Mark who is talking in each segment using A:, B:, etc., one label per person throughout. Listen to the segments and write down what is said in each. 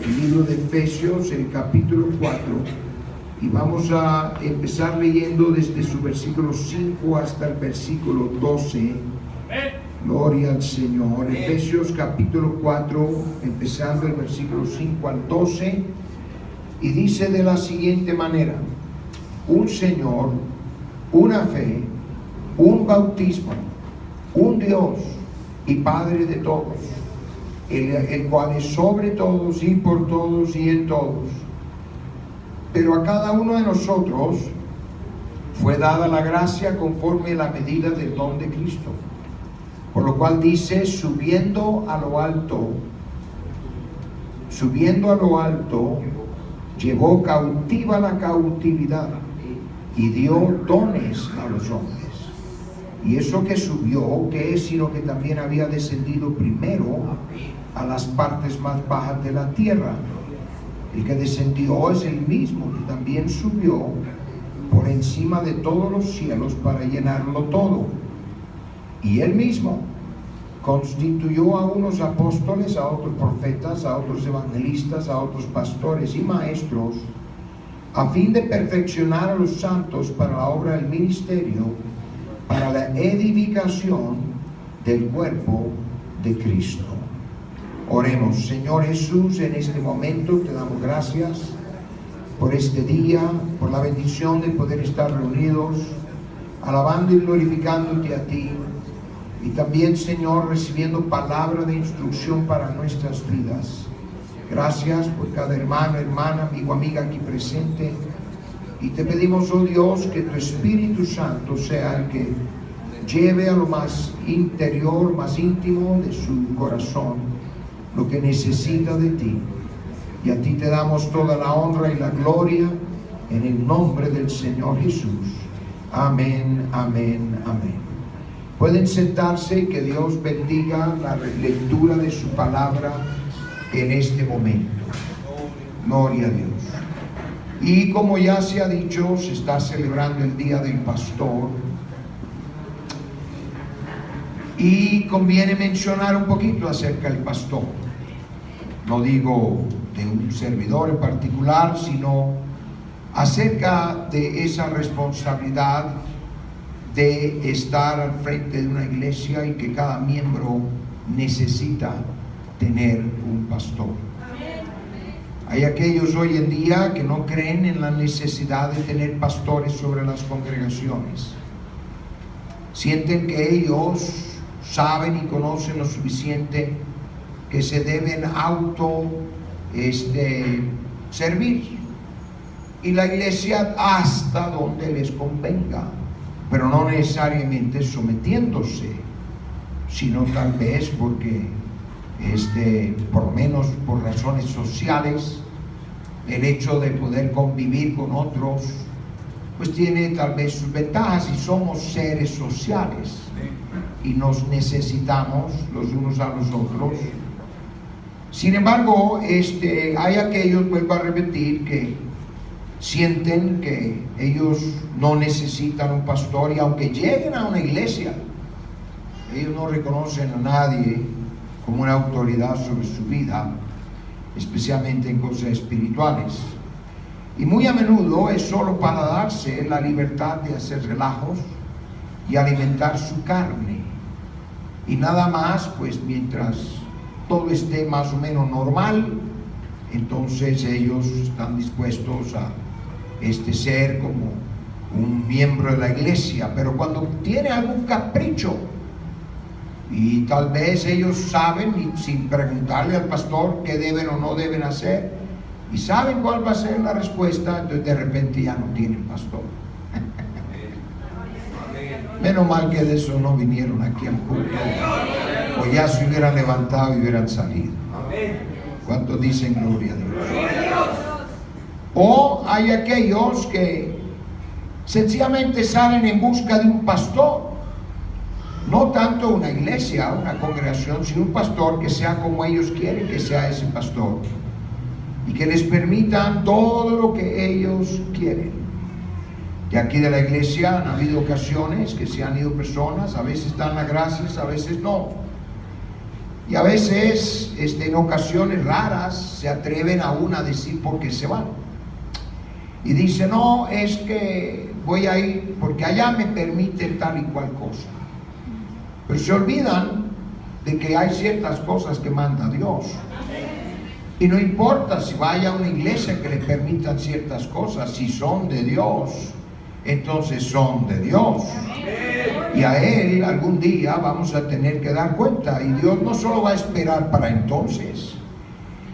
A: el libro de Efesios, el capítulo 4, y vamos a empezar leyendo desde su versículo 5 hasta el versículo 12. Gloria al Señor. Efesios capítulo 4, empezando el versículo 5 al 12, y dice de la siguiente manera: un Señor, una fe, un bautismo, un Dios y Padre de todos, el cual es sobre todos y por todos y en todos. Pero a cada uno de nosotros fue dada la gracia conforme a la medida del don de Cristo. Por lo cual dice, subiendo a lo alto, llevó cautiva la cautividad y dio dones a los hombres. Y eso que subió, que es sino que también había descendido primero a las partes más bajas de la tierra. El que descendió es el mismo que también subió por encima de todos los cielos para llenarlo todo. Y él mismo constituyó a unos apóstoles, a otros profetas, a otros evangelistas, a otros pastores y maestros, a fin de perfeccionar a los santos para la obra del ministerio, para la edificación del cuerpo de Cristo. Oremos. Señor Jesús, en este momento te damos gracias por este día, por la bendición de poder estar reunidos, alabando y glorificándote a ti, y también, Señor, recibiendo palabra de instrucción para nuestras vidas. Gracias por cada hermano, hermana, amigo, amiga aquí presente, y te pedimos, oh Dios, que tu Espíritu Santo sea el que lleve a lo más interior, más íntimo de su corazón lo que necesita de ti. Y a ti te damos toda la honra y la gloria en el nombre del Señor Jesús. Amén, amén, amén. Pueden sentarse y que Dios bendiga la lectura de su palabra en este momento. Gloria a Dios. Y como ya se ha dicho, se está celebrando el Día del Pastor. Y conviene mencionar un poquito acerca del pastor. No digo de un servidor en particular, sino acerca de esa responsabilidad de estar al frente de una iglesia y que cada miembro necesita tener un pastor. Hay aquellos hoy en día que no creen en la necesidad de tener pastores sobre las congregaciones. Sienten que ellos saben y conocen lo suficiente, que se deben servir, y la iglesia hasta donde les convenga, pero no necesariamente sometiéndose, sino tal vez porque por lo menos por razones sociales, el hecho de poder convivir con otros pues tiene tal vez sus ventajas, y somos seres sociales y nos necesitamos los unos a los otros. Sin embargo, hay aquellos, vuelvo a repetir, que sienten que ellos no necesitan un pastor, y aunque lleguen a una iglesia, ellos no reconocen a nadie como una autoridad sobre su vida, especialmente en cosas espirituales. Y muy a menudo es solo para darse la libertad de hacer relajos y alimentar su carne. Y nada más, pues mientras todo esté más o menos normal, entonces ellos están dispuestos a ser como un miembro de la iglesia. Pero cuando tiene algún capricho, y tal vez ellos saben, y sin preguntarle al pastor qué deben o no deben hacer, y saben cuál va a ser la respuesta, entonces de repente ya no tienen pastor. Menos mal que de eso no vinieron aquí al culto, o ya se hubieran levantado y hubieran salido. ¿Cuántos dicen gloria a Dios? O hay aquellos que sencillamente salen en busca de un pastor, no tanto una iglesia, una congregación, sino un pastor que sea como ellos quieren que sea ese pastor, y que les permitan todo lo que ellos quieren. De aquí de la iglesia han habido ocasiones que se han ido personas, a veces dan las gracias, a veces no. Y a veces, en ocasiones raras, se atreven aún a decir por qué se van. Y dice, no, es que voy a ir porque allá me permiten tal y cual cosa. Pero se olvidan de que hay ciertas cosas que manda Dios. Y no importa si vaya a una iglesia que le permitan ciertas cosas, si son de Dios, entonces son de Dios. Y a Él algún día vamos a tener que dar cuenta. Y Dios no solo va a esperar para entonces.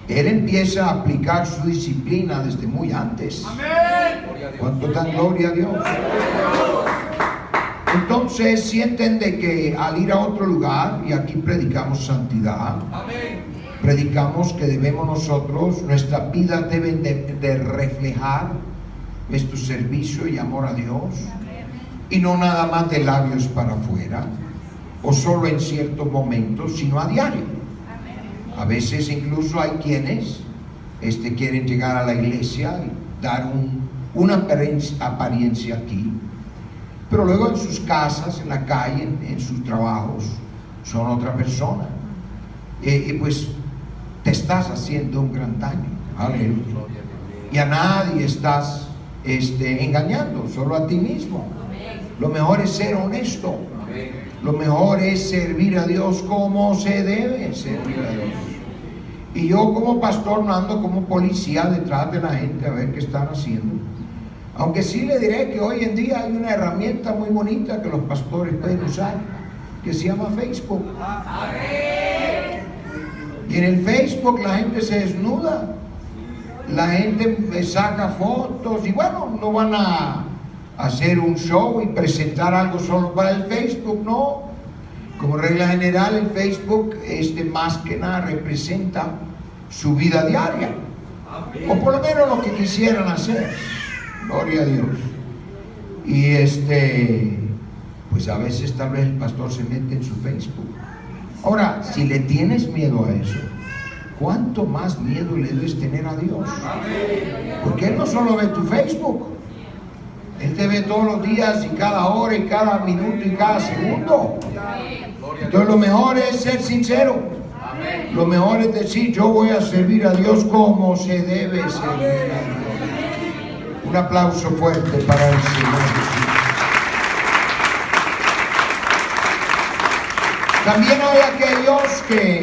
A: Él empieza a aplicar su disciplina desde muy antes. ¿Cuánto dan gloria a Dios? Entonces sienten de que al ir a otro lugar, y aquí predicamos santidad, predicamos que debemos nosotros, nuestras vidas deben de reflejar nuestro servicio y amor a Dios, y no nada más de labios para afuera, o solo en ciertos momentos, sino a diario. A veces incluso hay quienes quieren llegar a la iglesia y dar una apariencia aquí, pero luego en sus casas, en la calle, en sus trabajos, son otra persona. Y pues te estás haciendo un gran daño. Aleluya. Y a nadie estás engañando, solo a ti mismo. Lo mejor es ser honesto. Lo mejor es servir a Dios como se debe servir a Dios. Y yo como pastor no ando como policía detrás de la gente a ver qué están haciendo. Aunque sí le diré que hoy en día hay una herramienta muy bonita que los pastores pueden usar, que se llama Facebook. Y en el Facebook la gente se desnuda, la gente saca fotos, y bueno, no van a hacer un show y presentar algo solo para el Facebook, no. Como regla general, el Facebook más que nada representa su vida diaria, o por lo menos lo que quisieran hacer. Gloria a Dios. Y pues a veces tal vez el pastor se mete en su Facebook. Ahora, si le tienes miedo a eso, ¿cuánto más miedo le debes tener a Dios? Porque Él no solo ve tu Facebook, Él te ve todos los días y cada hora y cada minuto y cada segundo. Entonces lo mejor es ser sincero. Lo mejor es decir, yo voy a servir a Dios como se debe servir a Dios. Un aplauso fuerte para el Señor Jesús. También hay aquellos que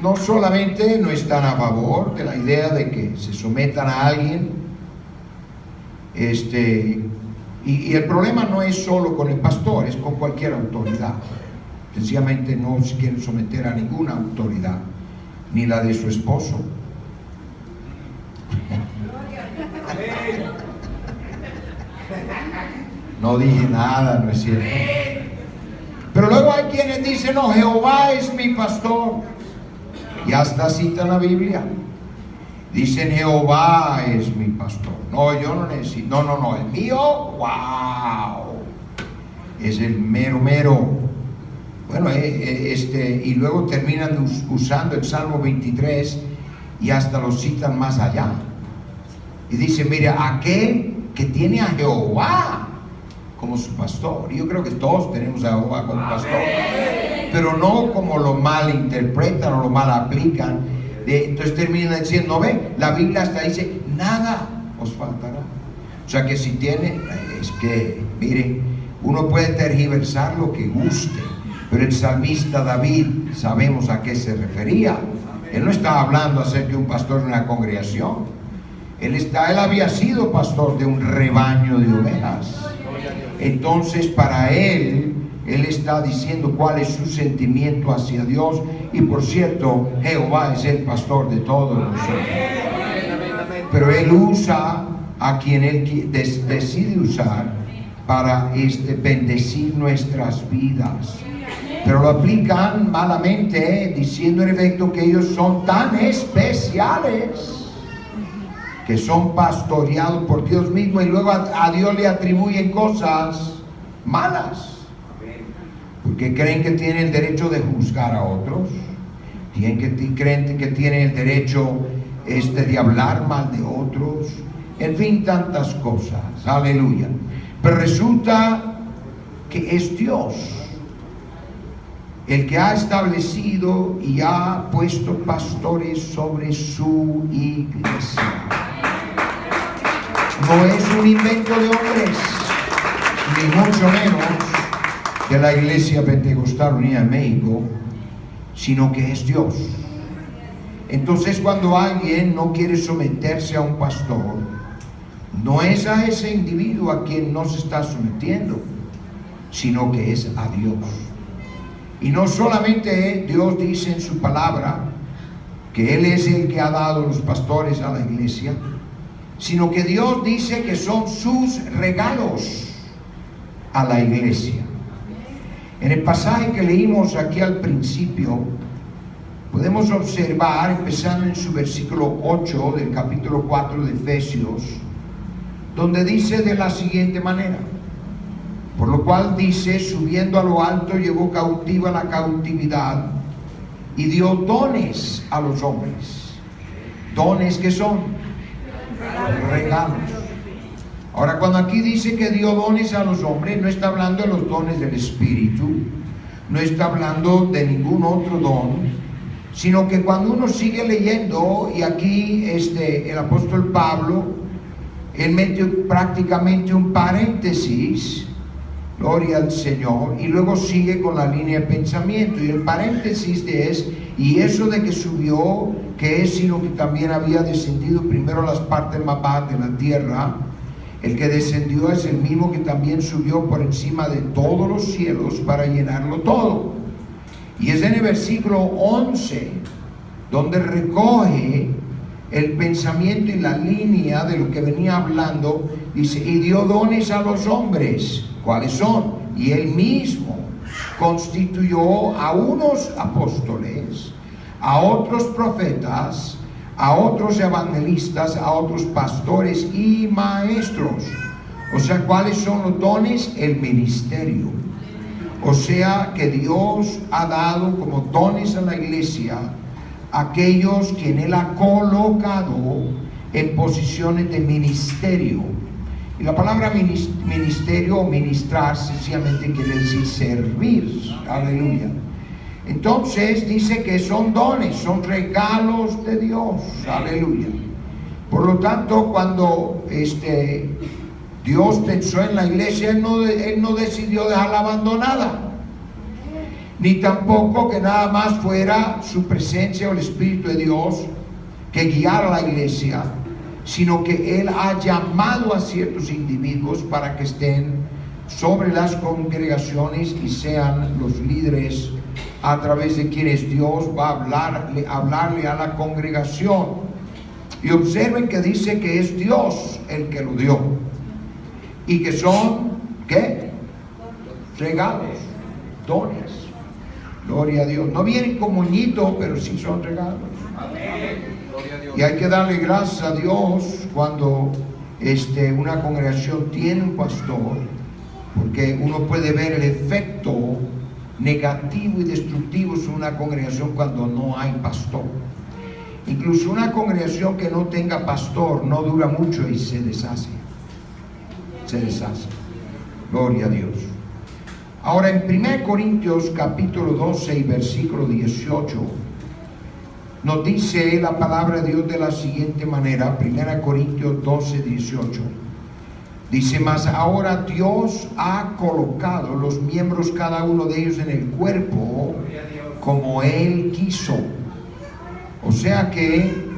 A: no solamente no están a favor de la idea de que se sometan a alguien, y el problema no es solo con el pastor, es con cualquier autoridad. Sencillamente no se quieren someter a ninguna autoridad, ni la de su esposo. No dije nada, ¿no es cierto? Pero luego hay quienes dicen, no, Jehová es mi pastor. Y hasta citan la Biblia. Dicen, Jehová es mi pastor. No, yo no necesito. No, el mío, wow, es el mero mero. Bueno, y luego terminan usando el Salmo 23 y hasta lo citan más allá. Y dice, mira, aquel que tiene a Jehová como su pastor. Y yo creo que todos tenemos a Jehová como pastor, pero no como lo mal interpretan o lo mal aplican. Entonces terminan diciendo, ve, la Biblia hasta dice, nada os faltará. O sea que si tiene, es que, miren, uno puede tergiversar lo que guste, pero el salmista David, sabemos a qué se refería. Él no estaba hablando acerca de un pastor de una congregación. Él había sido pastor de un rebaño de ovejas. Entonces para él está diciendo cuál es su sentimiento hacia Dios. Y por cierto, Jehová es el pastor de todos nosotros. Pero él usa a quien él decide usar para bendecir nuestras vidas. Pero lo aplican malamente, diciendo en efecto que ellos son tan especiales, que son pastoreados por Dios mismo, y luego a Dios le atribuyen cosas malas, porque creen que tienen el derecho de juzgar a otros, creen que tienen el derecho de hablar mal de otros, en fin, tantas cosas. Aleluya. Pero resulta que es Dios el que ha establecido y ha puesto pastores sobre su iglesia. No es un invento de hombres, ni mucho menos de la Iglesia Pentecostal Unida en México, sino que es Dios. Entonces, cuando alguien no quiere someterse a un pastor, no es a ese individuo a quien no se está sometiendo, sino que es a Dios. Y no solamente Dios dice en su palabra que Él es el que ha dado los pastores a la iglesia, sino que Dios dice que son sus regalos a la iglesia. En el pasaje que leímos aquí al principio, podemos observar, empezando en su versículo 8 del capítulo 4 de Efesios, donde dice de la siguiente manera: por lo cual dice, subiendo a lo alto, llevó cautiva la cautividad y dio dones a los hombres. ¿Dones que son? Regalos. Ahora, cuando aquí dice que dio dones a los hombres, no está hablando de los dones del Espíritu, no está hablando de ningún otro don, sino que cuando uno sigue leyendo, y aquí el apóstol Pablo, él mete prácticamente un paréntesis, gloria al Señor, y luego sigue con la línea de pensamiento, y el paréntesis es: y eso de que subió, que es sino que también había descendido primero a las partes más bajas de la tierra. El que descendió es el mismo que también subió por encima de todos los cielos para llenarlo todo. Y es en el versículo 11 donde recoge el pensamiento y la línea de lo que venía hablando. Dice: y dio dones a los hombres. ¿Cuáles son? Y él mismo constituyó a unos apóstoles, a otros profetas, a otros evangelistas, a otros pastores y maestros. O sea, ¿cuáles son los dones? El ministerio. O sea, que Dios ha dado como dones a la iglesia aquellos quien Él ha colocado en posiciones de ministerio. Y la palabra ministerio o ministrar sencillamente quiere decir servir. Aleluya. Entonces dice que son dones, son regalos de Dios. Aleluya. Por lo tanto, cuando Dios pensó en la iglesia, Él no decidió dejarla abandonada, ni tampoco que nada más fuera su presencia o el Espíritu de Dios que guiara a la iglesia, sino que Él ha llamado a ciertos individuos para que estén sobre las congregaciones y sean los líderes a través de quienes Dios va a hablarle a la congregación. Y observen que dice que es Dios el que lo dio, y que son, ¿qué? Regalos, dones. Gloria a Dios. No vienen como moñito, pero sí son regalos. Y hay que darle gracias a Dios cuando una congregación tiene un pastor, porque uno puede ver el efecto negativo y destructivo en una congregación cuando no hay pastor. Incluso una congregación que no tenga pastor no dura mucho y se deshace. Se deshace. Gloria a Dios. Ahora, en 1 Corintios capítulo 12 y versículo 18 nos dice la palabra de Dios de la siguiente manera. 1 Corintios 12, 18 dice: mas ahora Dios ha colocado los miembros, cada uno de ellos, en el cuerpo como Él quiso. O sea que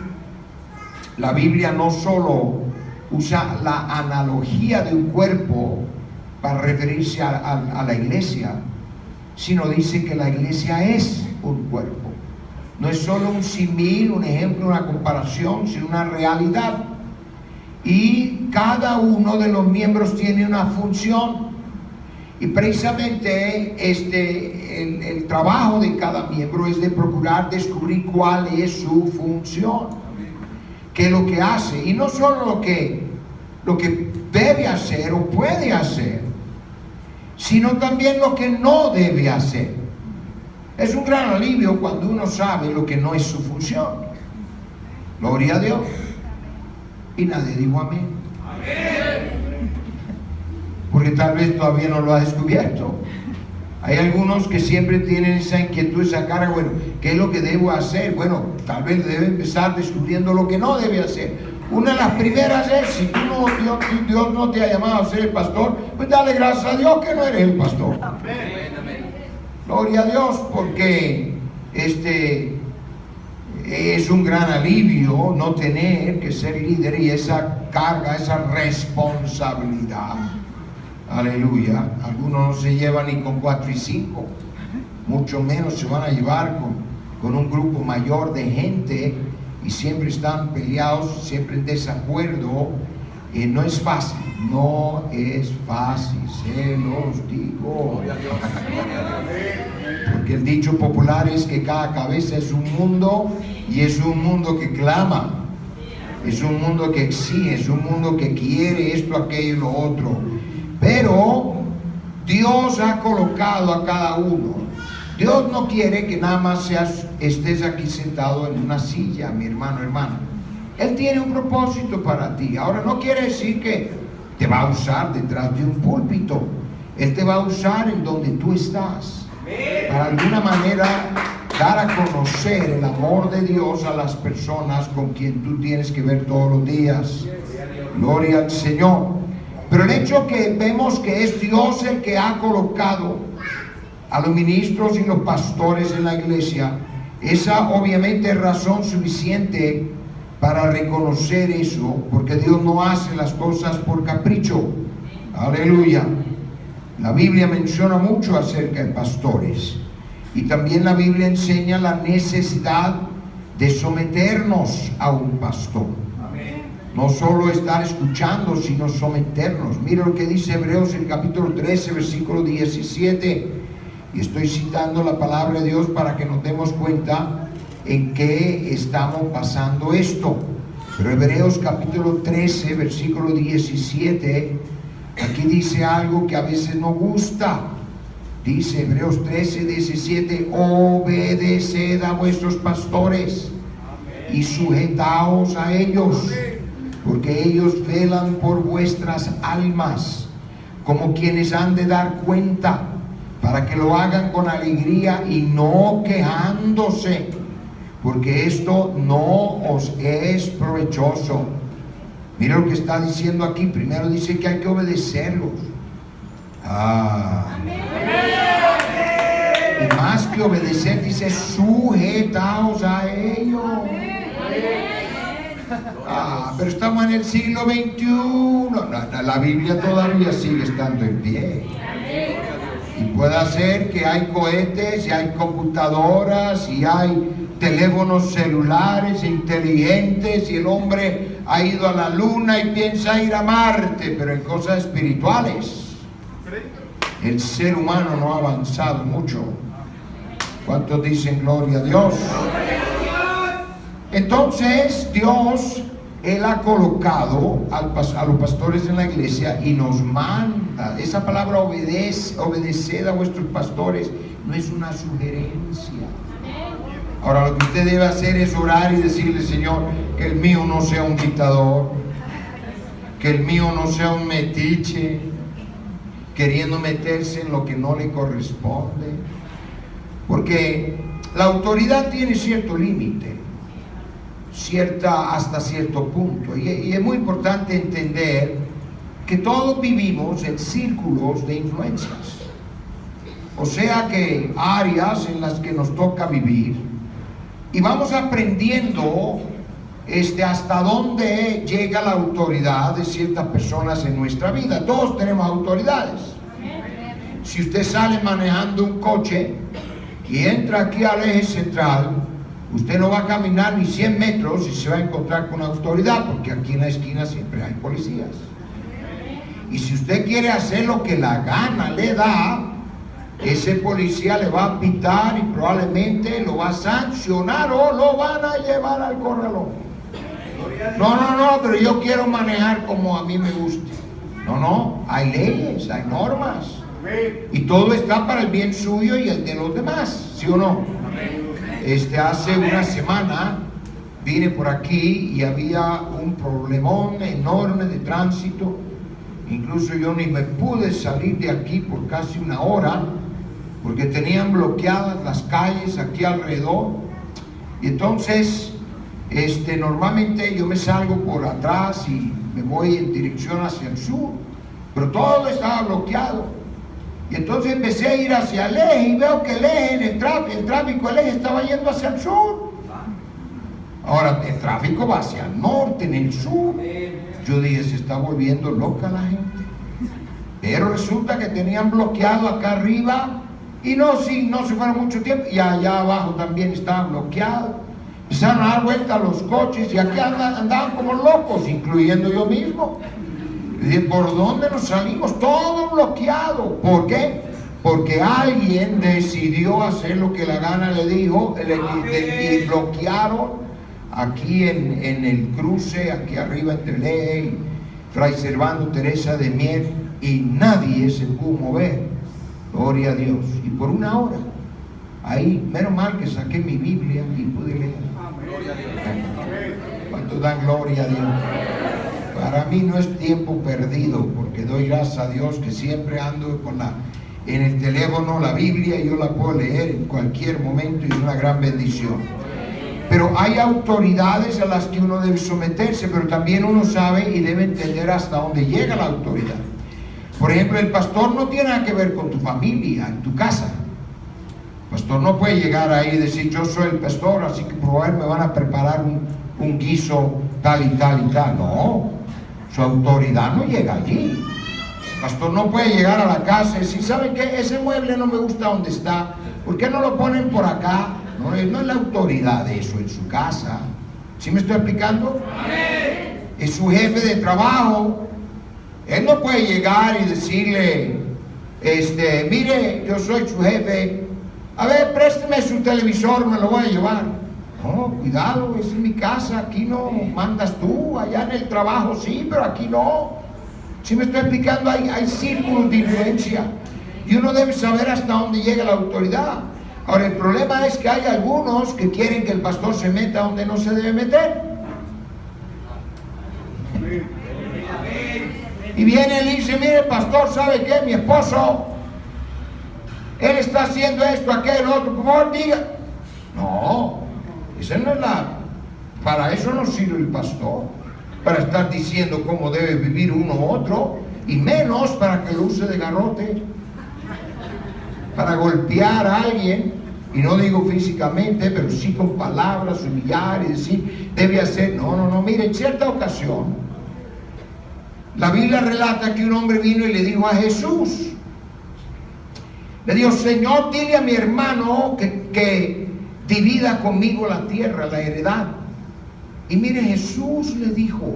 A: la Biblia no solo usa la analogía de un cuerpo para referirse a la iglesia, sino dice que la iglesia es un cuerpo. No es solo un símil, un ejemplo, una comparación, sino una realidad. Y cada uno de los miembros tiene una función. Y precisamente el trabajo de cada miembro es de procurar descubrir cuál es su función, qué es lo que hace. Y no solo lo que debe hacer o puede hacer, sino también lo que no debe hacer. Es un gran alivio cuando uno sabe lo que no es su función. Gloria a Dios. Y nadie dijo amén. Amén. Porque tal vez todavía no lo ha descubierto. Hay algunos que siempre tienen esa inquietud, esa cara, bueno, ¿qué es lo que debo hacer? Bueno, tal vez debe empezar descubriendo lo que no debe hacer. Una de las primeras es, si tú no, Dios no te ha llamado a ser el pastor, pues dale gracias a Dios que no eres el pastor. Gloria a Dios, porque es un gran alivio no tener que ser líder y esa carga, esa responsabilidad. Aleluya. Algunos no se llevan ni con 4 y 5, mucho menos se van a llevar con un grupo mayor de gente, y siempre están peleados, siempre en desacuerdo. No es fácil, no es fácil, se los digo. Porque el dicho popular es que cada cabeza es un mundo, y es un mundo que clama, es un mundo que exige, es un mundo que quiere esto, aquello y lo otro. Pero Dios ha colocado a cada uno. Dios no quiere que nada más estés aquí sentado en una silla, mi hermano, hermana. Él tiene un propósito para ti. Ahora, no quiere decir que te va a usar detrás de un púlpito. Él te va a usar en donde tú estás, para alguna manera dar a conocer el amor de Dios a las personas con quien tú tienes que ver todos los días. Gloria al Señor. Pero el hecho que vemos que es Dios el que ha colocado a los ministros y los pastores en la iglesia, esa obviamente es razón suficiente para reconocer eso, porque Dios no hace las cosas por capricho. Aleluya. La Biblia menciona mucho acerca de pastores, y también la Biblia enseña la necesidad de someternos a un pastor. No solo estar escuchando, sino someternos. Mira lo que dice Hebreos en capítulo 13, versículo 17. Y estoy citando la palabra de Dios para que nos demos cuenta en qué estamos pasando esto. Pero Hebreos capítulo 13, versículo 17, aquí dice algo que a veces nos gusta. Dice Hebreos 13, 17, obedeced a vuestros pastores y sujetaos a ellos, porque ellos velan por vuestras almas, como quienes han de dar cuenta, para que lo hagan con alegría y no quejándose, porque esto no os es provechoso. Mira lo que está diciendo aquí. Primero dice que hay que obedecerlos. Y más que obedecer, dice sujetaos a ellos. Pero estamos en el siglo XXI. La Biblia todavía sigue estando en pie. Y puede ser que hay cohetes y hay computadoras y hay teléfonos celulares inteligentes, y el hombre ha ido a la luna y piensa ir a Marte, pero en cosas espirituales el ser humano no ha avanzado mucho. ¿Cuántos dicen gloria a Dios? Entonces Dios, Él ha colocado a los pastores en la iglesia y nos manda. Esa palabra obedeced a vuestros pastores no es una sugerencia. Ahora, lo que usted debe hacer es orar y decirle: Señor, que el mío no sea un dictador, que el mío no sea un metiche, queriendo meterse en lo que no le corresponde. Porque la autoridad tiene cierto límite, hasta cierto punto, y es muy importante entender que todos vivimos en círculos de influencias, o sea que áreas en las que nos toca vivir, y vamos aprendiendo hasta dónde llega la autoridad de ciertas personas en nuestra vida. Todos tenemos autoridades. Si usted sale manejando un coche y entra aquí al eje central, usted no va a caminar ni 100 metros y se va a encontrar con autoridad, porque aquí en la esquina siempre hay policías. Y si usted quiere hacer lo que la gana le da, ese policía le va a pitar y probablemente lo va a sancionar o lo van a llevar al corralón. No, pero yo quiero manejar como a mí me guste. No, hay leyes, hay normas, y todo está para el bien suyo y el de los demás, ¿sí o no? Hace una semana vine por aquí y había un problemón enorme de tránsito. Incluso yo ni me pude salir de aquí por casi una hora, porque tenían bloqueadas las calles aquí alrededor. Y entonces normalmente yo me salgo por atrás y me voy en dirección hacia el sur, pero todo estaba bloqueado. Y entonces empecé a ir hacia el eje y veo que el eje, el tráfico, el eje estaba yendo hacia el sur. Ahora el tráfico va hacia el norte, en el sur. Yo dije, se está volviendo loca la gente. Pero resulta que tenían bloqueado acá arriba y no se fueron mucho tiempo, y allá abajo también estaba bloqueado. Empezaron a dar vuelta a los coches y aquí andaban como locos, incluyendo yo mismo. Y dije, ¿por dónde nos salimos? Todo bloqueado. ¿Por qué? Porque alguien decidió hacer lo que la gana le dijo y bloquearon aquí en el cruce, aquí arriba entre Ley, Fray Servando Teresa de Mier, y nadie se pudo mover. Gloria a Dios. Y por una hora, ahí, menos mal que saqué mi Biblia y pude leer. ¿Cuántos dan gloria a Dios? Para mí no es tiempo perdido, porque doy gracias a Dios que siempre ando en el teléfono la Biblia y yo la puedo leer en cualquier momento y es una gran bendición. Pero hay autoridades a las que uno debe someterse, pero también uno sabe y debe entender hasta dónde llega la autoridad. Por ejemplo, el pastor no tiene nada que ver con tu familia, en tu casa. El pastor no puede llegar ahí y decir, yo soy el pastor, así que por favor me van a preparar un guiso tal y tal y tal. No, su autoridad no llega allí. El pastor no puede llegar a la casa y decir, ¿saben qué? Ese mueble no me gusta donde está. ¿Por qué no lo ponen por acá? No es la autoridad de eso en su casa. ¿Sí me estoy explicando? ¡Amén! Es su jefe de trabajo. Él no puede llegar y decirle, mire, yo soy su jefe, a ver, présteme su televisor, me lo voy a llevar. No, cuidado, es en mi casa, aquí no mandas tú, allá en el trabajo sí, pero aquí no. ¿Sí me estoy explicando? Hay círculos de influencia y uno debe saber hasta dónde llega la autoridad. Ahora, el problema es que hay algunos que quieren que el pastor se meta donde no se debe meter. Y viene él y dice, mire pastor, ¿sabe qué? Mi esposo, él está haciendo esto, aquello, otro, por favor diga. No, esa no es para eso no sirve el pastor, para estar diciendo cómo debe vivir uno u otro, y menos para que lo use de garrote, para golpear a alguien, y no digo físicamente, pero sí con palabras, humillar y decir, debe hacer, no, mire, en cierta ocasión, la Biblia relata que un hombre vino y le dijo a Jesús, le dijo, Señor, dile a mi hermano que divida conmigo la tierra, la heredad. Y mire, Jesús le dijo,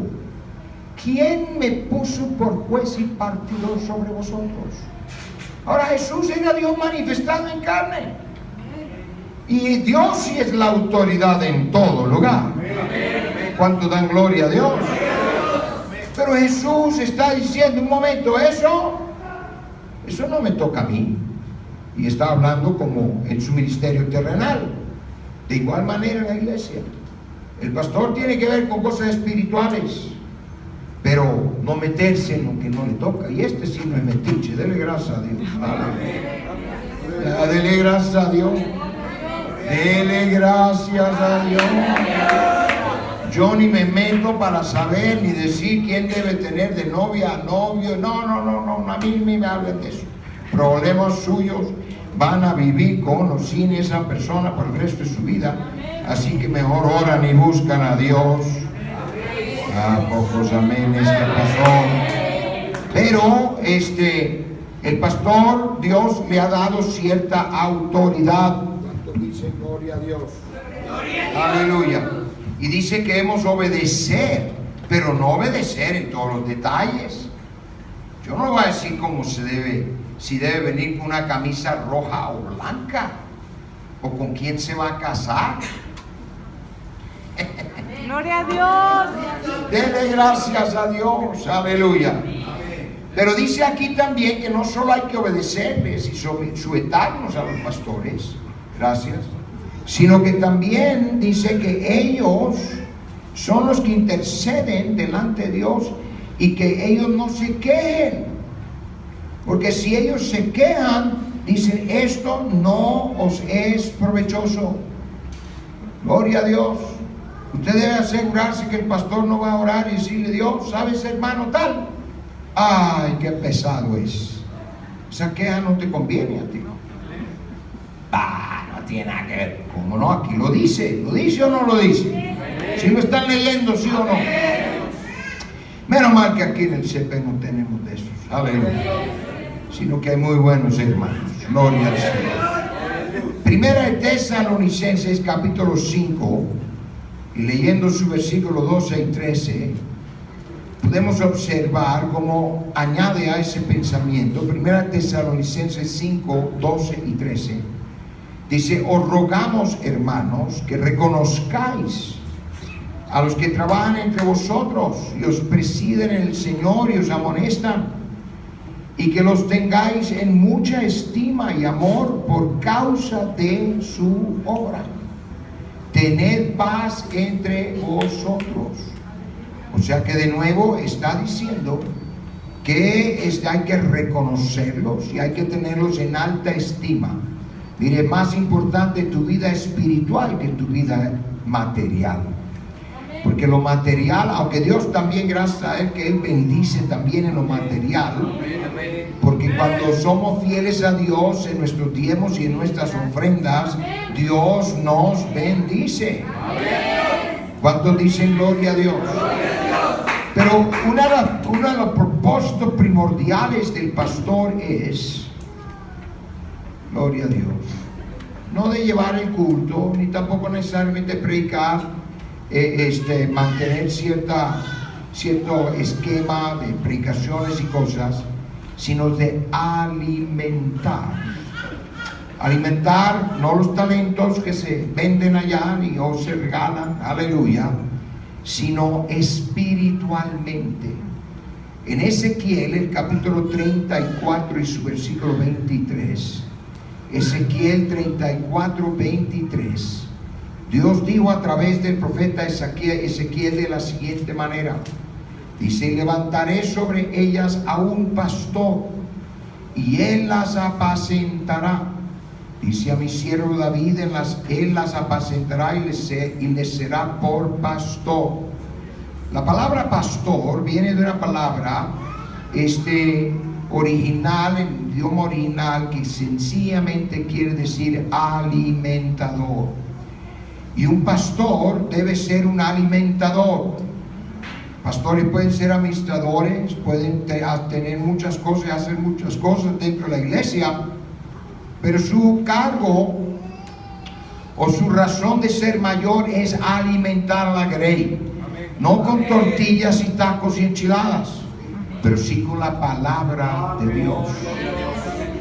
A: ¿quién me puso por juez y partidor sobre vosotros? Ahora Jesús era Dios manifestado en carne. Y Dios sí es la autoridad en todo lugar. ¿Cuánto dan gloria a Dios? Pero Jesús está diciendo, un momento, eso no me toca a mí. Y está hablando como en su ministerio terrenal. De igual manera en la iglesia. El pastor tiene que ver con cosas espirituales, pero no meterse en lo que no le toca. Y sí no es metiche. Dele gracias a Dios. Dele gracias a Dios. Dele gracias a Dios. Yo ni me meto para saber ni decir quién debe tener de novia, novio. No, a mí ni me hablen de eso. Problemas suyos, van a vivir con o sin esa persona por el resto de su vida. Así que mejor oran y buscan a Dios. Pocos amenes que pasó. Pero el pastor, Dios le ha dado cierta autoridad. ¿Cuánto dice gloria a Dios? Aleluya. Y dice que hemos obedecer, pero no obedecer en todos los detalles. Yo no voy a decir cómo se debe, si debe venir con una camisa roja o blanca, o con quién se va a casar.
B: Gloria a Dios.
A: Dele gracias a Dios, aleluya. Pero dice aquí también que no solo hay que obedecerles y sujetarnos a los pastores, gracias, sino que también dice que ellos son los que interceden delante de Dios y que ellos no se quejen, porque si ellos se quejan, dicen, esto no os es provechoso. Gloria a Dios. Usted debe asegurarse que el pastor no va a orar y decirle, Dios, ¿sabes, hermano tal? Ay, qué pesado es. Esa queja no te conviene a ti. No tiene nada que ver. ¿Cómo no? Aquí lo dice o no lo dice. Si lo están leyendo, sí o no. Menos mal que aquí en el CP no tenemos de esos. Aleluya. Sino que hay muy buenos hermanos. Gloria al Señor. Primera de Tesalonicenses capítulo 5, y leyendo su versículo 12 y 13, podemos observar cómo añade a ese pensamiento. Primera de Tesalonicenses 5, 12 y 13 dice, os rogamos, hermanos, que reconozcáis a los que trabajan entre vosotros y os presiden en el Señor y os amonestan, y que los tengáis en mucha estima y amor por causa de su obra. Tened paz entre vosotros. O sea que de nuevo está diciendo que hay que reconocerlos y hay que tenerlos en alta estima. Mire, más importante tu vida espiritual que tu vida material. Porque lo material, aunque Dios también, gracias a Él, que Él bendice también en lo material, porque cuando somos fieles a Dios en nuestros diezmos y en nuestras ofrendas, Dios nos bendice. ¿Cuántos dicen gloria a Dios? Pero uno de los propósitos primordiales del pastor es, gloria a Dios, no de llevar el culto, ni tampoco necesariamente predicar, mantener cierto esquema de predicaciones y cosas, sino de alimentar no los talentos que se venden allá ni o se regalan, aleluya, sino espiritualmente. En Ezequiel, el capítulo 34 y su versículo 23, Ezequiel 34, 23, Dios dijo a través del profeta Ezequiel de la siguiente manera. Dice, levantaré sobre ellas a un pastor, y él las apacentará. Dice a mi siervo David, él las apacentará y les será por pastor. La palabra pastor viene de una palabra original, en idioma original, que sencillamente quiere decir alimentador. Y un pastor debe ser un alimentador. Pastores pueden ser administradores, pueden tener muchas cosas y hacer muchas cosas dentro de la iglesia, pero su cargo o su razón de ser mayor es alimentar a la grey. No con tortillas y tacos y enchiladas, pero sí con la palabra de Dios,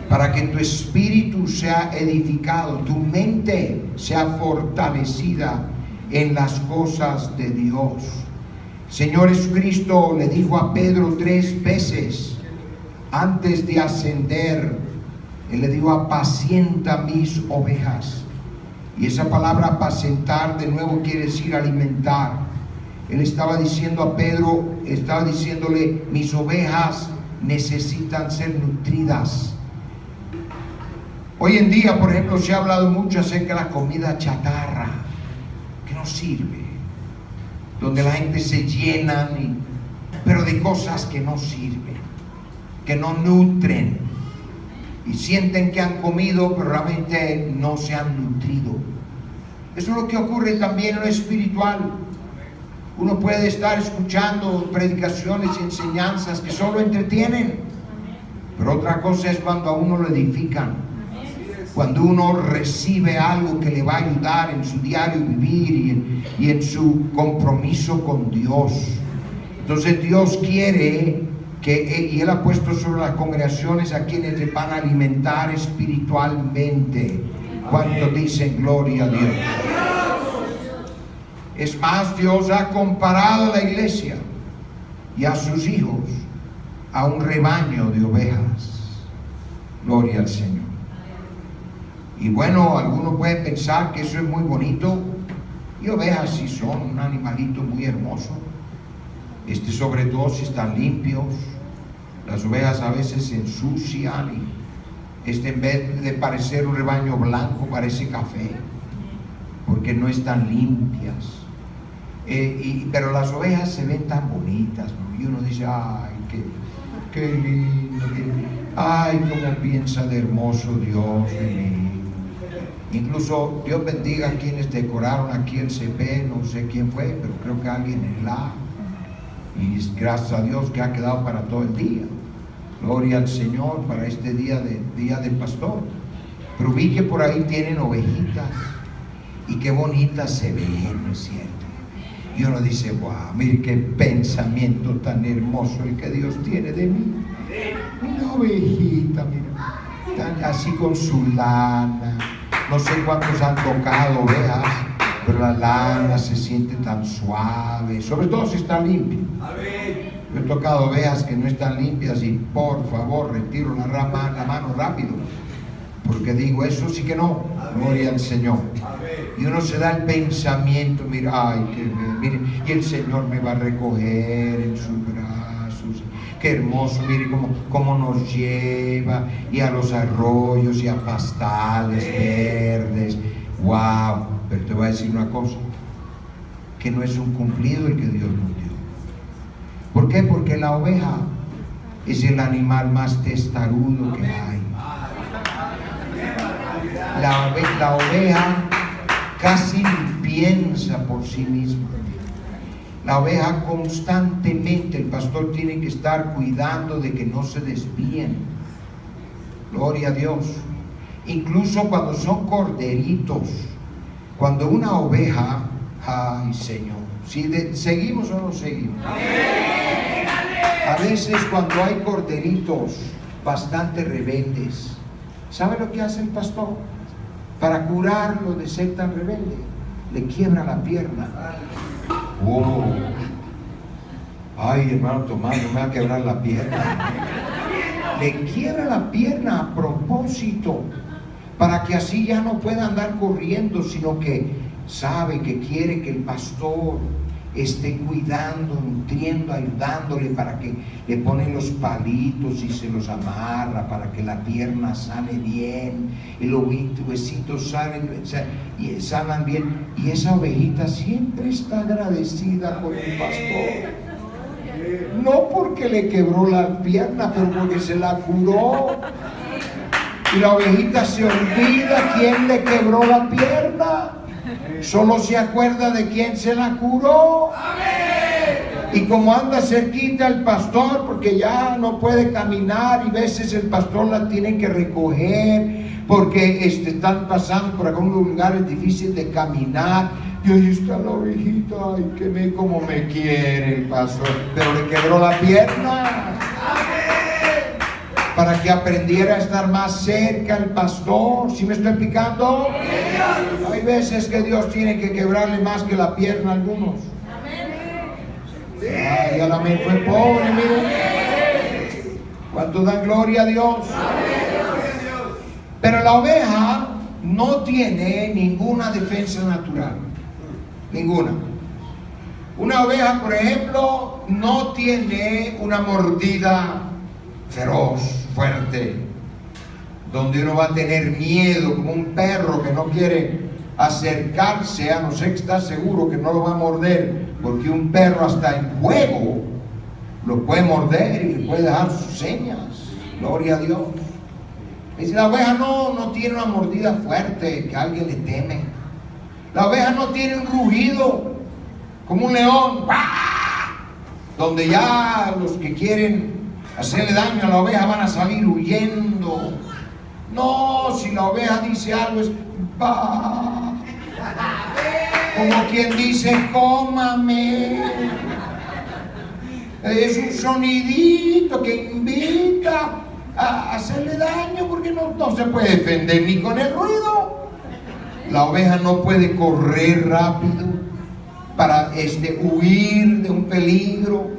A: para que tu espíritu sea edificado, tu mente sea fortalecida en las cosas de Dios. Señor Jesucristo le dijo a Pedro 3 veces antes de ascender, Él le dijo, apacienta mis ovejas. Y esa palabra apacentar de nuevo quiere decir alimentar. Él estaba diciendo a Pedro, estaba diciéndole, mis ovejas necesitan ser nutridas. Hoy en día, por ejemplo, se ha hablado mucho acerca de la comida chatarra, que no sirve, donde la gente se llena, pero de cosas que no sirven, que no nutren, y sienten que han comido, pero realmente no se han nutrido. Eso es lo que ocurre también en lo espiritual. Uno puede estar escuchando predicaciones y enseñanzas que solo entretienen, pero otra cosa es cuando a uno lo edifican. Cuando uno recibe algo que le va a ayudar en su diario vivir y en su compromiso con Dios. Entonces Dios quiere y Él ha puesto sobre las congregaciones a quienes le van a alimentar espiritualmente. ¿Cuántos dicen gloria a Dios? Es más, Dios ha comparado a la iglesia y a sus hijos a un rebaño de ovejas. Gloria al Señor. Y bueno, algunos pueden pensar que eso es muy bonito, y ovejas sí son un animalito muy hermoso, sobre todo si están limpios. Las ovejas a veces se ensucian En vez de parecer un rebaño blanco, parece café, porque no están limpias. Pero las ovejas se ven tan bonitas, ¿no? Y uno dice, ay, qué lindo, ay, cómo piensa de hermoso Dios de mí. Incluso Dios bendiga a quienes decoraron aquí el CP, no sé quién fue, pero creo que alguien en la. Y gracias a Dios que ha quedado para todo el día. Gloria al Señor para este día del pastor. Pero vi que por ahí tienen ovejitas y qué bonitas se ven, ¿no es cierto? Y uno dice, wow, mire qué pensamiento tan hermoso el que Dios tiene de mí. Una ovejita, mira, tan así con su lana. No sé cuántos han tocado ovejas, pero la lana se siente tan suave, sobre todo si está limpia. Yo he tocado ovejas que no están limpias y por favor retiro la mano rápido, porque digo, eso sí que no. Gloria al Señor. Y uno se da el pensamiento, mira, ay, mire, y el Señor me va a recoger en sus brazos. Qué hermoso, mire cómo nos lleva, y a los arroyos y a pastales verdes. Wow. Pero te voy a decir una cosa, que no es un cumplido el que Dios nos dio. ¿Por qué? Porque la oveja es el animal más testarudo que hay. La oveja casi piensa por sí misma. La oveja constantemente, el pastor tiene que estar cuidando de que no se desvíen. Gloria a Dios. Incluso cuando son corderitos, cuando una oveja, ay Señor, si ¿seguimos o no seguimos? A veces cuando hay corderitos bastante rebeldes, ¿sabe lo que hace el pastor? Para curarlo de ser tan rebelde, le quiebra la pierna. Oh. Ay, hermano Tomás, no me va a quebrar la pierna. Le quiebra la pierna a propósito, para que así ya no pueda andar corriendo, sino que sabe que quiere que el pastor esté cuidando, nutriendo, ayudándole, para que le ponen los palitos y se los amarra para que la pierna sane bien, y los huesitos sanan bien, y esa ovejita siempre está agradecida con el pastor. No porque le quebró la pierna, pero porque se la curó. Y la ovejita se olvida quién le quebró la pierna, solo se acuerda de quién se la curó. Y como anda cerquita el pastor, porque ya no puede caminar, y a veces el pastor la tiene que recoger porque están pasando por algunos lugares difíciles de caminar, y ahí está la ovejita, ay, como me quiere el pastor, pero le quebró la pierna. Para que aprendiera a estar más cerca el pastor. ¿Sí me estoy explicando? Hay veces que Dios tiene que quebrarle más que la pierna a algunos. Ay, a la mí fue pobre, miren. ¿Cuánto dan gloria a Dios? Pero la oveja no tiene ninguna defensa natural. Ninguna. Una oveja, por ejemplo, no tiene una mordida feroz, fuerte, donde uno va a tener miedo, como un perro que no quiere acercarse, a no ser que está seguro que no lo va a morder, porque un perro hasta en juego lo puede morder y le puede dejar sus señas. Gloria a Dios. Y si la oveja no tiene una mordida fuerte que alguien le teme, la oveja no tiene un rugido como un león, ¡bah!, donde ya los que quieren hacerle daño a la oveja van a salir huyendo. No, si la oveja dice algo es bah, como quien dice cómame. Es un sonidito que invita a hacerle daño, porque no se puede defender ni con el ruido. La oveja no puede correr rápido para huir de un peligro,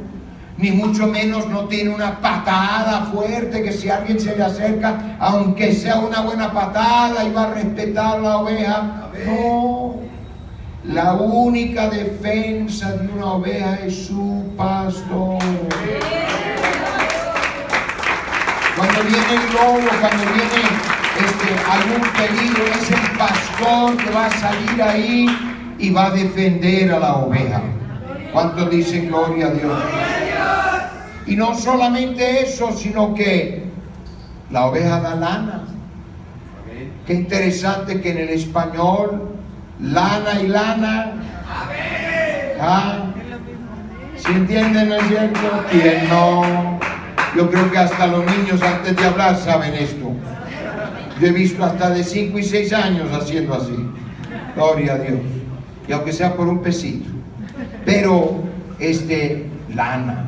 A: ni mucho menos no tiene una patada fuerte que si alguien se le acerca, aunque sea una buena patada, iba a respetar la oveja. No, la única defensa de una oveja es su pastor. Cuando viene el lobo, cuando viene algún peligro, es el pastor que va a salir ahí y va a defender a la oveja. ¿Cuántos dicen gloria a Dios? Y no solamente eso, sino que la oveja da lana. Qué interesante que en el español, lana y lana. ¿Ah? ¿Sí entienden, no es cierto? ¿Quién no? Yo creo que hasta los niños antes de hablar saben esto. Yo he visto hasta de 5 y 6 años haciendo así. Gloria a Dios. Y aunque sea por un pesito. Pero, lana.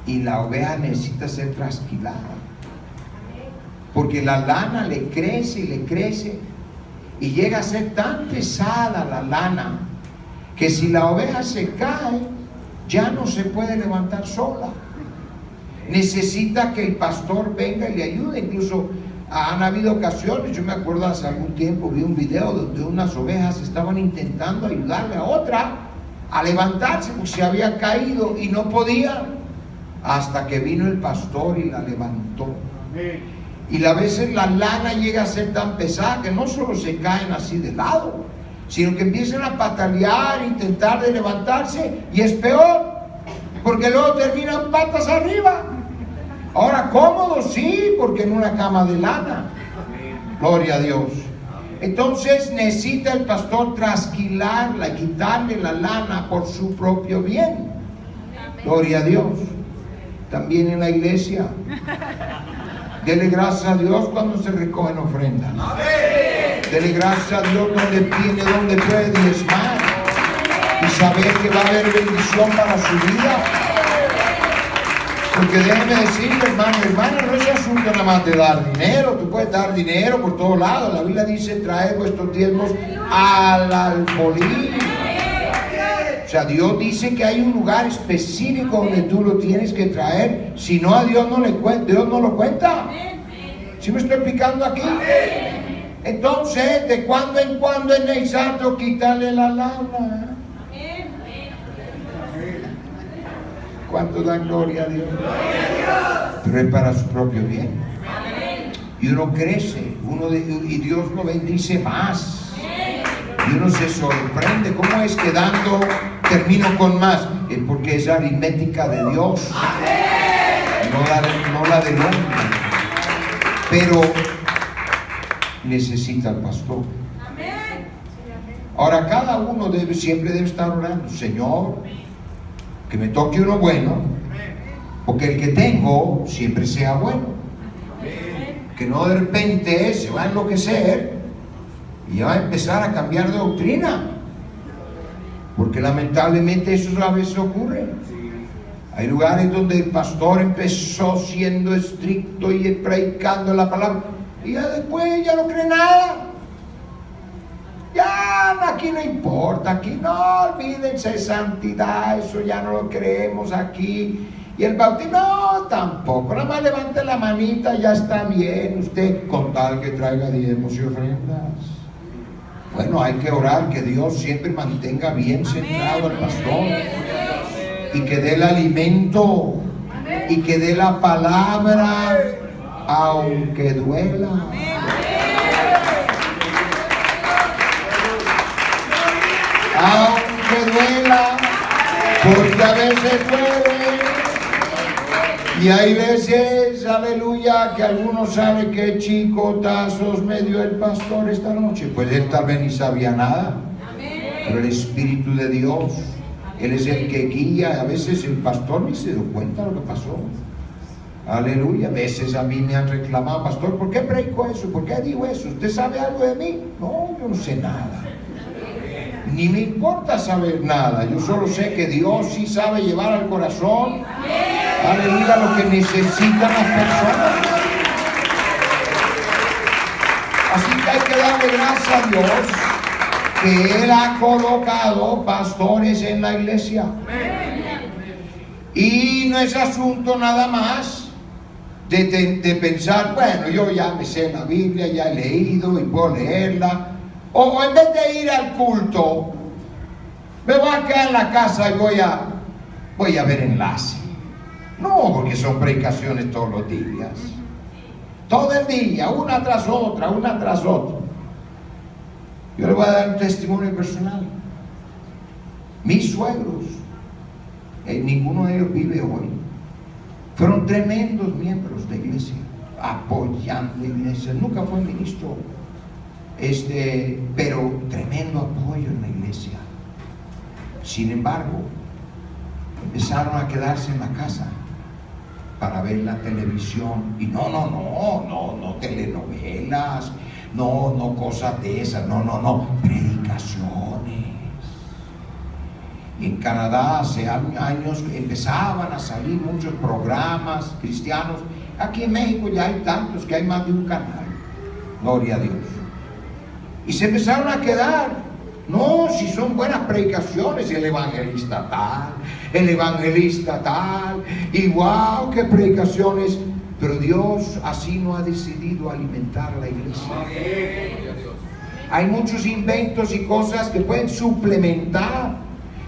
A: Y la oveja necesita ser trasquilada. Porque la lana le crece y le crece. Y llega a ser tan pesada la lana que si la oveja se cae, ya no se puede levantar sola. Necesita que el pastor venga y le ayude. Incluso han habido ocasiones, yo me acuerdo hace algún tiempo, vi un video donde unas ovejas estaban intentando ayudarle a otra a levantarse porque se había caído y no podía, hasta que vino el pastor y la levantó. Y a veces la lana llega a ser tan pesada que no solo se caen así de lado, sino que empiezan a patalear, intentar de levantarse, y es peor, porque luego terminan patas arriba. Ahora cómodos, sí, porque en una cama de lana. Gloria a Dios. Entonces necesita el pastor trasquilarla y quitarle la lana por su propio bien. Gloria a Dios. También en la iglesia. Dele gracias a Dios cuando se recogen ofrendas. Dele gracias a Dios donde tiene, donde puede diezmar. Y saber que va a haber bendición para su vida. Porque déjeme decirle, hermano, no es asunto nada más de dar dinero. Tú puedes dar dinero por todos lados. La Biblia dice, traed vuestros diezmos al alfolí. O sea, Dios dice que hay un lugar específico donde tú lo tienes que traer. Si no, a Dios no lo cuenta. ¿Sí me estoy explicando aquí? Entonces, de cuando en cuando es necesario quitarle la lana. ¿Cuánto dan gloria a Dios? Pero es para su propio bien. Y uno crece, y Dios lo bendice más. Y uno se sorprende. ¿Cómo es que dando termino con más? Es porque es aritmética de Dios, no la del hombre. Pero necesita al pastor. Ahora cada uno siempre debe estar orando: Señor, que me toque uno bueno, porque el que tengo siempre sea bueno. Que no de repente se va a enloquecer y va a empezar a cambiar de doctrina, porque lamentablemente eso a veces ocurre. Hay lugares donde el pastor empezó siendo estricto y predicando la palabra, y ya después ya no cree nada. Ya aquí no importa, aquí no, olvídense de santidad, eso ya no lo creemos aquí. Y el bautismo, no, tampoco, nada más levante la manita, ya está bien, usted con tal que traiga diezmos y ofrendas. Bueno, hay que orar que Dios siempre mantenga bien centrado al pastor, y que dé el alimento, y que dé la palabra, aunque duela. Aunque duela, porque a veces duele. Y hay veces, aleluya, que algunos saben que chicotazos me dio el pastor esta noche. Pues él tal vez ni sabía nada. Pero el Espíritu de Dios, Él es el que guía. A veces el pastor ni se dio cuenta de lo que pasó. Aleluya. A veces a mí me han reclamado: pastor, ¿por qué predicó eso? ¿Por qué digo eso? ¿Usted sabe algo de mí? No, yo no sé nada. Ni me importa saber nada. Yo solo sé que Dios sí sabe llevar al corazón, aleluya, lo que necesitan las personas. Así que hay que darle gracias a Dios que Él ha colocado pastores en la iglesia. Y no es asunto nada más de pensar: bueno, yo ya me sé la Biblia, ya he leído y puedo leerla. O en vez de ir al culto, me voy a quedar en la casa y voy a ver enlace. No, porque son predicaciones todos los días. Todo el día, una tras otra, una tras otra. Yo le voy a dar un testimonio personal. Mis suegros, ninguno de ellos vive hoy, fueron tremendos miembros de iglesia, apoyando la iglesia. Nunca fue ministro, pero tremendo apoyo en la iglesia. Sin embargo, empezaron a quedarse en la casa para ver la televisión. Y no telenovelas, no cosas de esas, no, predicaciones. Y en Canadá hace años empezaban a salir muchos programas cristianos. Aquí en México ya hay tantos que hay más de un canal. Gloria a Dios. Y se empezaron a quedar. No, si son buenas predicaciones, el evangelista tal, y wow, qué predicaciones. Pero Dios así no ha decidido alimentar la iglesia. Hay muchos inventos y cosas que pueden suplementar,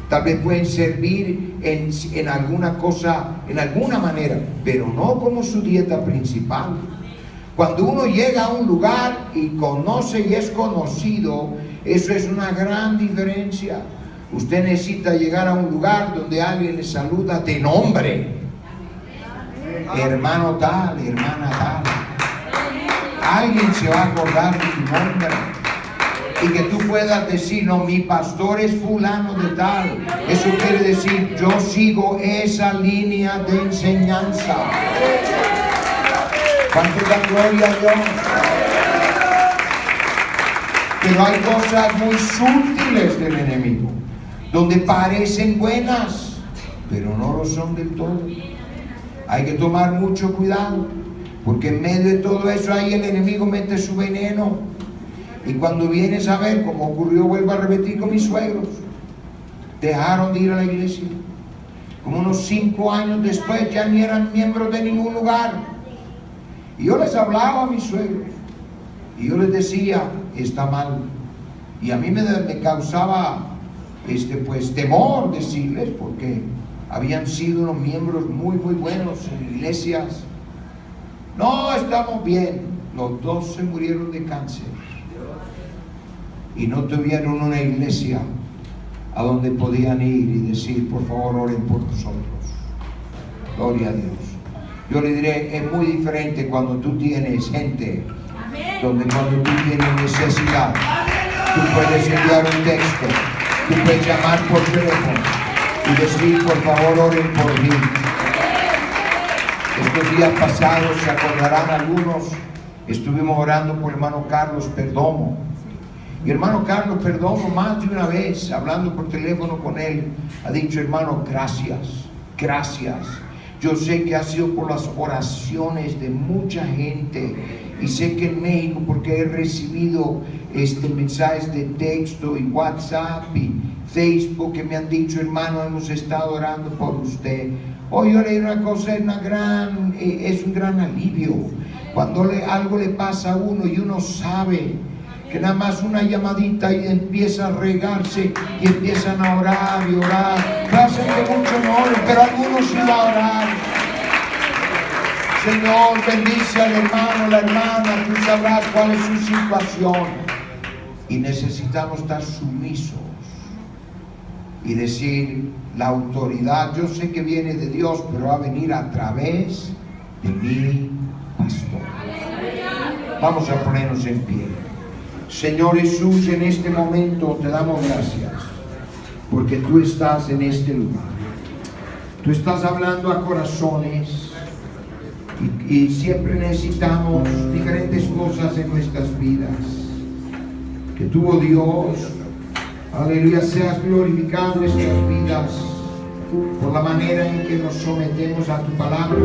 A: tal vez pueden servir en alguna cosa, en alguna manera, pero no como su dieta principal. Cuando uno llega a un lugar y conoce y es conocido, eso es una gran diferencia. Usted necesita llegar a un lugar donde alguien le saluda de nombre. Hermano tal, hermana tal. Alguien se va a acordar de tu nombre. Y que tú puedas decir, no, mi pastor es fulano de tal. Eso quiere decir, yo sigo esa línea de enseñanza. ¿Cuánto da gloria a Dios? Pero hay cosas muy sutiles del enemigo, donde parecen buenas, pero no lo son del todo. Hay que tomar mucho cuidado, porque en medio de todo eso ahí el enemigo mete su veneno. Y cuando vienes a ver, como ocurrió, vuelvo a repetir con mis suegros, dejaron de ir a la iglesia. Como unos 5 años después ya ni eran miembros de ningún lugar. Y yo les hablaba a mis suegros, y yo les decía, está mal. Y a mí me causaba temor decirles, porque habían sido unos miembros muy buenos en iglesias. No, estamos bien. Los 2 se murieron de cáncer y no tuvieron una iglesia a donde podían ir y decir, por favor, oren por nosotros. Gloria a Dios. Yo le diré, es muy diferente cuando tú tienes gente, donde cuando tú tienes necesidad, tú puedes enviar un texto, tú puedes llamar por teléfono y decir, por favor, oren por mí. Estos días pasados, se acordarán algunos, estuvimos orando por el hermano Carlos Perdomo. Y hermano Carlos Perdomo, más de una vez, hablando por teléfono con él, ha dicho, hermano, gracias. Yo sé que ha sido por las oraciones de mucha gente, y sé que en México, porque he recibido mensajes de texto y WhatsApp y Facebook que me han dicho, hermano, hemos estado orando por usted. Hoy yo le digo una cosa, es un gran alivio cuando algo le pasa a uno y uno sabe que nada más una llamadita y empieza a regarse y empiezan a orar y orar. Hacen que muchos no oren, pero algunos sí van a orar. Señor, bendice al hermano, la hermana, tú sabrás cuál es su situación. Y necesitamos estar sumisos y decir, la autoridad, yo sé que viene de Dios, pero va a venir a través de mi pastor. Vamos a ponernos en pie. Señor Jesús, en este momento te damos gracias, porque tú estás en este lugar. Tú estás hablando a corazones, y siempre necesitamos diferentes cosas en nuestras vidas. Que tú, oh Dios, aleluya, seas glorificado en nuestras vidas por la manera en que nos sometemos a tu palabra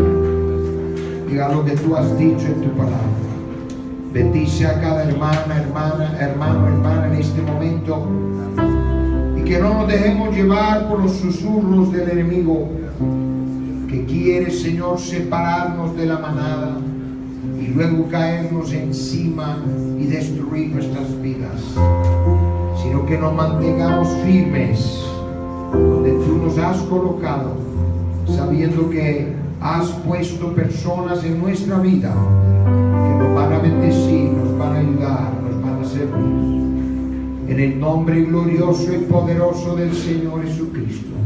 A: y a lo que tú has dicho en tu palabra. Bendice a cada hermano en este momento, y que no nos dejemos llevar por los susurros del enemigo que quiere, Señor, separarnos de la manada y luego caernos encima y destruir nuestras vidas, sino que nos mantengamos firmes donde tú nos has colocado, sabiendo que has puesto personas en nuestra vida que nos van a bendecir, nos van a ayudar, nos van a servir. En el nombre glorioso y poderoso del Señor Jesucristo.